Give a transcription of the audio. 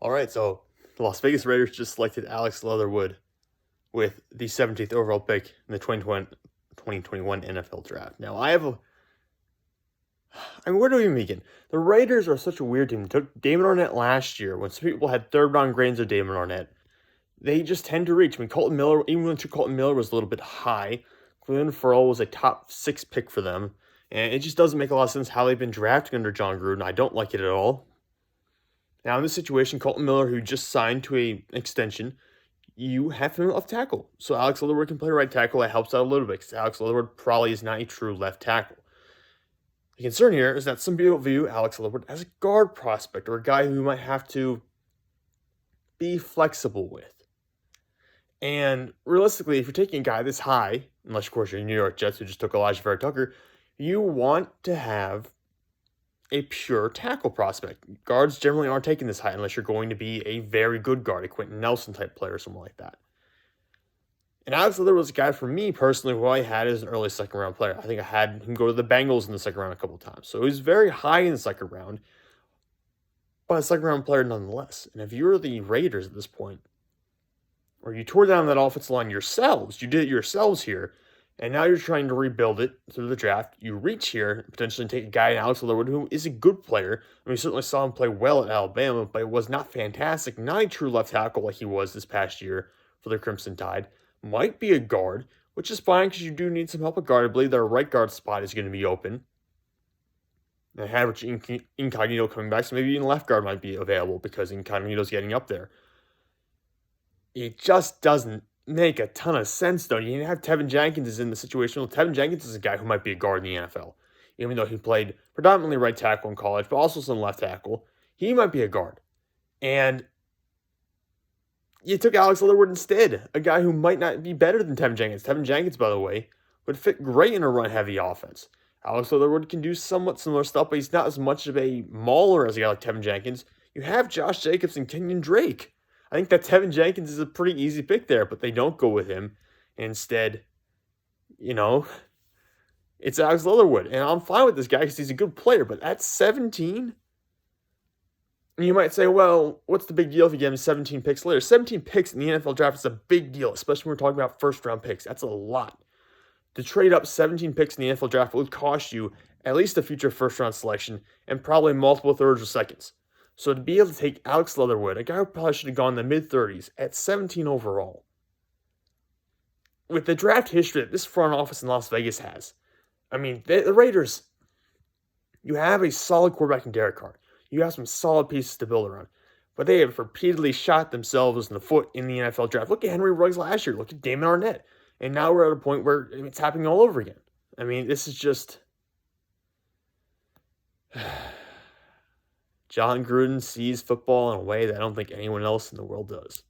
All right, so the Las Vegas Raiders just selected Alex Leatherwood with the 17th overall pick in the 2021 NFL Draft. Now, where do we even begin? The Raiders are such a weird team. They took Damon Arnett last year when some people had third-round grades of Damon Arnett. They just tend to reach. I mean, Colton Miller, even when Colton Miller was a little bit high, Cleveland Farrell was a top 6 pick for them. And it just doesn't make a lot of sense how they've been drafting under John Gruden. I don't like it at all. Now, in this situation, Colton Miller, who just signed to an extension, you have him at left tackle. So Alex Leatherwood can play right tackle. That helps out a little bit because Alex Leatherwood probably is not a true left tackle. The concern here is that some people view Alex Leatherwood as a guard prospect or a guy who you might have to be flexible with. And realistically, if you're taking a guy this high, unless of course you're New York Jets who just took Elijah Vera Tucker, you want to have a pure tackle prospect. Guards generally aren't taking this high unless you're going to be a very good guard, a Quentin Nelson type player or something like that. And Alex Leatherwood was a guy for me personally who I had as an early second round player. I think I had him go to the Bengals in the second round a couple of times. So he was very high in the second round, but a second round player nonetheless. And if you're the Raiders at this point, or you tore down that offensive line yourselves, you did it yourselves here, and now you're trying to rebuild it through the draft. You reach here, potentially take a guy in Alex Leatherwood who is a good player. I mean, we certainly saw him play well at Alabama, but it was not fantastic. Not a true left tackle like he was this past year for the Crimson Tide. Might be a guard, which is fine because you do need some help at guard. I believe their right guard spot is going to be open. And have Rich Incognito coming back, so maybe even left guard might be available because Incognito's getting up there. It just doesn't make a ton of sense, though. You have Tevin Jenkins is in the situation. Well, Tevin Jenkins is a guy who might be a guard in the NFL, even though he played predominantly right tackle in college, but also some left tackle. He might be a guard. And you took Alex Leatherwood instead, a guy who might not be better than Tevin Jenkins. Tevin Jenkins, by the way, would fit great in a run-heavy offense. Alex Leatherwood can do somewhat similar stuff, but he's not as much of a mauler as a guy like Tevin Jenkins. You have Josh Jacobs and Kenyon Drake. I think that Tevin Jenkins is a pretty easy pick there, but they don't go with him. Instead, it's Alex Leatherwood. And I'm fine with this guy because he's a good player, but at 17, you might say, well, what's the big deal if you get him 17 picks later? 17 picks in the NFL draft is a big deal, especially when we're talking about first-round picks. That's a lot. To trade up 17 picks in the NFL draft would cost you at least a future first-round selection and probably multiple thirds or seconds. So to be able to take Alex Leatherwood, a guy who probably should have gone in the mid-30s, at 17 overall, with the draft history that this front office in Las Vegas has, I mean, the Raiders, you have a solid quarterback in Derek Carr. You have some solid pieces to build around. But they have repeatedly shot themselves in the foot in the NFL draft. Look at Henry Ruggs last year. Look at Damon Arnett. And now we're at a point where it's happening all over again. I mean, this is just... John Gruden sees football in a way that I don't think anyone else in the world does.